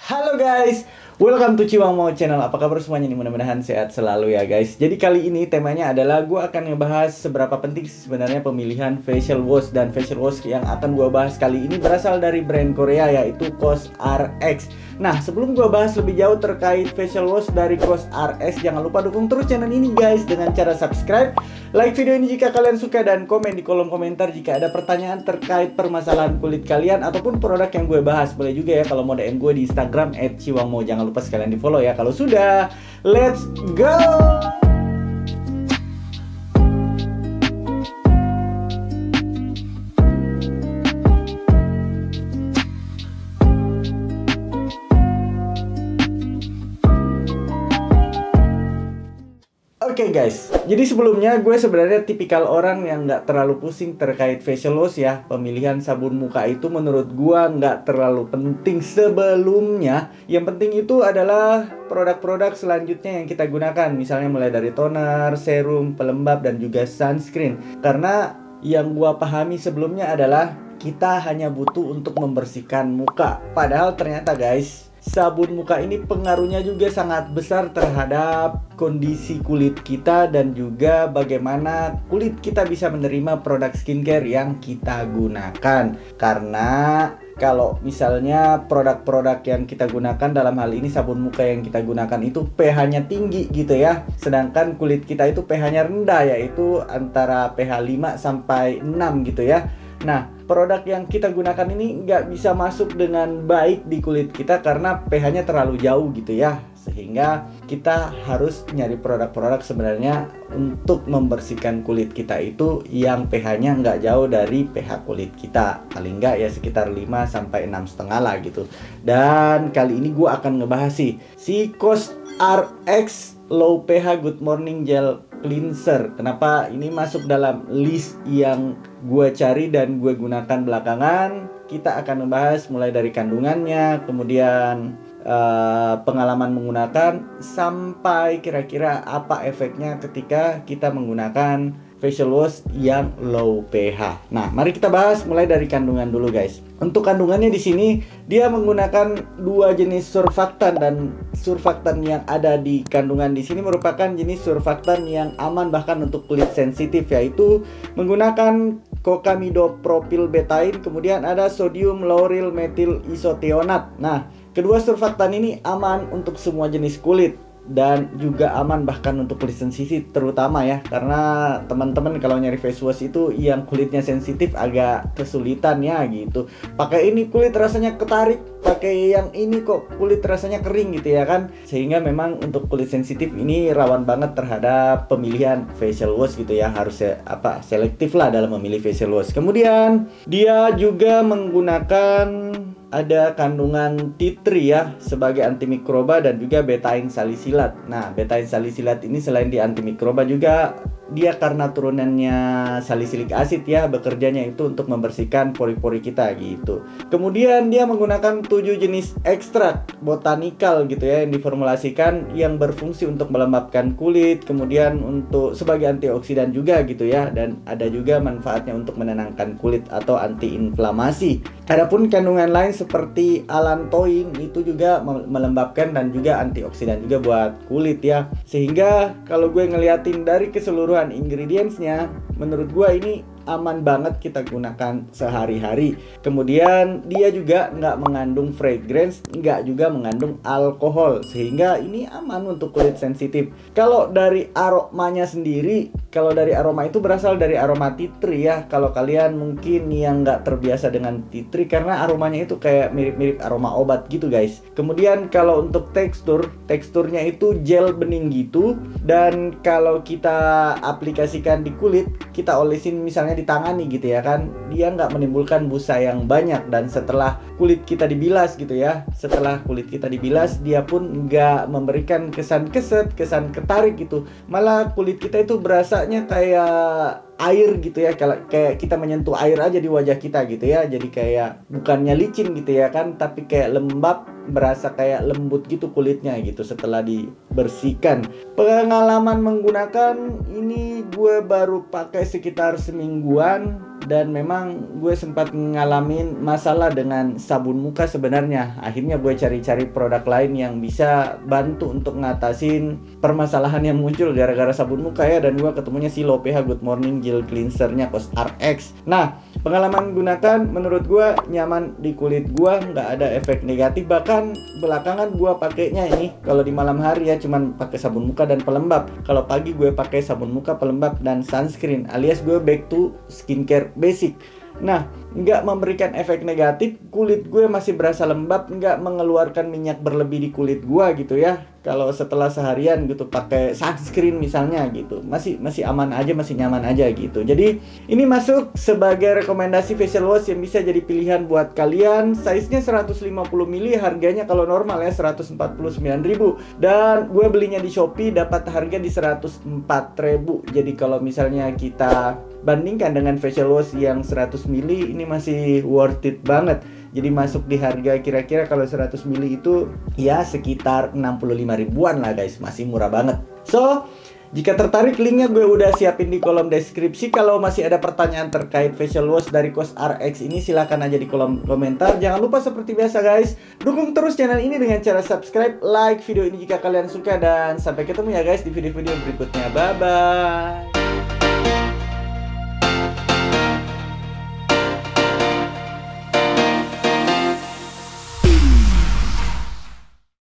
Halo guys, welcome to Ciwangmo Channel. Apa kabar semuanya nih? Mudah-mudahan sehat selalu ya guys. Jadi kali ini temanya adalah gue akan ngebahas seberapa penting sih sebenarnya pemilihan facial wash. Dan facial wash yang akan gue bahas kali ini berasal dari brand Korea, yaitu COSRX. Nah, sebelum gue bahas lebih jauh terkait facial wash dari COSRX, jangan lupa dukung terus channel ini guys dengan cara subscribe, like video ini jika kalian suka, dan komen di kolom komentar jika ada pertanyaan terkait permasalahan kulit kalian ataupun produk yang gue bahas. Boleh juga ya kalau mau DM gue di Instagram @ciwangmo. Jangan lupa sekalian di follow ya. Kalau sudah, let's go. Oke guys, jadi sebelumnya gue sebenarnya tipikal orang yang nggak terlalu pusing terkait facial wash ya. Pemilihan sabun muka itu menurut gue nggak terlalu penting sebelumnya. Yang penting itu adalah produk-produk selanjutnya yang kita gunakan. Misalnya mulai dari toner, serum, pelembab, dan juga sunscreen. Karena yang gue pahami sebelumnya adalah kita hanya butuh untuk membersihkan muka. Padahal ternyata guys, sabun muka ini pengaruhnya juga sangat besar terhadap kondisi kulit kita dan juga bagaimana kulit kita bisa menerima produk skincare yang kita gunakan. Karena kalau misalnya produk-produk yang kita gunakan, dalam hal ini sabun muka yang kita gunakan itu pH-nya tinggi gitu ya. Sedangkan kulit kita itu pH-nya rendah, yaitu antara pH 5 sampai 6 gitu ya. Nah, produk yang kita gunakan ini nggak bisa masuk dengan baik di kulit kita karena pH-nya terlalu jauh gitu ya. Sehingga kita harus nyari produk-produk sebenarnya untuk membersihkan kulit kita itu yang pH-nya nggak jauh dari pH kulit kita. Paling nggak ya sekitar 5 sampai 6,5 lah gitu. Dan kali ini gue akan ngebahas si COSRX Low pH Good Morning Gel Cleanser. Kenapa ini masuk dalam list yang gue cari dan gue gunakan belakangan? Kita akan membahas mulai dari kandungannya, kemudian pengalaman menggunakan, sampai kira-kira apa efeknya ketika kita menggunakan facial wash yang low pH. Nah, mari kita bahas mulai dari kandungan dulu guys. Untuk kandungannya di sini dia menggunakan dua jenis surfaktan, dan surfaktan yang ada di kandungan di sini merupakan jenis surfaktan yang aman bahkan untuk kulit sensitif, yaitu menggunakan kokamidopropylbetaine, kemudian ada sodium lauryl methyl isothionat. Nah, kedua surfaktan ini aman untuk semua jenis kulit dan juga aman bahkan untuk kulit sensitif terutama ya, karena teman-teman kalau nyari face wash itu yang kulitnya sensitif agak kesulitan ya gitu. Pakai ini kulit rasanya ketarik, pakai yang ini kok kulit rasanya kering gitu ya kan. Sehingga memang untuk kulit sensitif ini rawan banget terhadap pemilihan facial wash gitu ya. Harus selektif lah dalam memilih facial wash. Kemudian dia juga menggunakan ada kandungan tea tree ya sebagai antimikroba dan juga betaine salisilat. Nah, betaine salisilat ini selain di antimikroba juga dia karena turunannya salisilik asid ya, bekerjanya itu untuk membersihkan pori-pori kita gitu. Kemudian dia menggunakan 7 jenis ekstrak botanikal gitu ya yang diformulasikan yang berfungsi untuk melembabkan kulit, kemudian untuk sebagai antioksidan juga gitu ya, dan ada juga manfaatnya untuk menenangkan kulit atau antiinflamasi. Adapun kandungan lain seperti allantoin itu juga melembabkan dan juga antioksidan juga buat kulit ya. Sehingga kalau gue ngeliatin dari keseluruhan ingredientsnya, menurut gue ini aman banget kita gunakan sehari-hari. Kemudian dia juga nggak mengandung fragrance, nggak juga mengandung alkohol, sehingga ini aman untuk kulit sensitif. Kalau dari aromanya sendiri, kalau dari aroma itu berasal dari aroma tea tree ya. Kalau kalian mungkin yang nggak terbiasa dengan tea tree, karena aromanya itu kayak mirip-mirip aroma obat gitu guys. Kemudian kalau untuk teksturnya itu gel bening gitu. Dan kalau kita aplikasikan di kulit, kita olesin misalnya di tangan nih gitu ya kan, dia nggak menimbulkan busa yang banyak. Dan setelah kulit kita dibilas gitu ya, setelah kulit kita dibilas, dia pun nggak memberikan kesan keset, kesan ketarik gitu. Malah kulit kita itu berasanya kayak air gitu ya, kayak kita menyentuh air aja di wajah kita gitu ya. Jadi kayak bukannya licin gitu ya kan, tapi kayak lembab, berasa kayak lembut gitu kulitnya gitu setelah dibersihkan. Pengalaman menggunakan ini gue baru pakai sekitar semingguan. dan memang gue sempat ngalamin masalah dengan sabun muka sebenarnya. Akhirnya gue cari-cari produk lain yang bisa bantu untuk ngatasin permasalahan yang muncul gara-gara sabun muka ya, dan gue ketemunya si Lopeha Good Morning Gel Cleanser-nya COSRX. Nah, pengalaman gunakan menurut gue nyaman di kulit gue, nggak ada efek negatif. Bahkan belakangan gue pakainya ini kalau di malam hari ya cuman pakai sabun muka dan pelembab. Kalau pagi gue pakai sabun muka, pelembab, dan sunscreen, alias gue back to skincare basic. Nah, nggak memberikan efek negatif, kulit gue masih berasa lembab, nggak mengeluarkan minyak berlebih di kulit gue gitu ya. Kalau setelah seharian gitu pakai sunscreen misalnya gitu, masih aman aja, masih nyaman aja gitu. Jadi ini masuk sebagai rekomendasi facial wash yang bisa jadi pilihan buat kalian. Size-nya 150 ml, harganya kalau normal ya 149.000, dan gue belinya di Shopee dapat harga di 104.000. Jadi kalau misalnya kita bandingkan dengan facial wash yang 100 ml, ini masih worth it banget. Jadi masuk di harga kira-kira kalau 100 ml itu ya sekitar 65 ribuan lah guys, masih murah banget. So, jika tertarik, linknya gue udah siapin di kolom deskripsi. Kalau masih ada pertanyaan terkait facial wash dari COSRX ini, silahkan aja di kolom komentar. Jangan lupa seperti biasa guys, dukung terus channel ini dengan cara subscribe, like video ini jika kalian suka, dan sampai ketemu ya guys di video-video berikutnya. Bye-bye.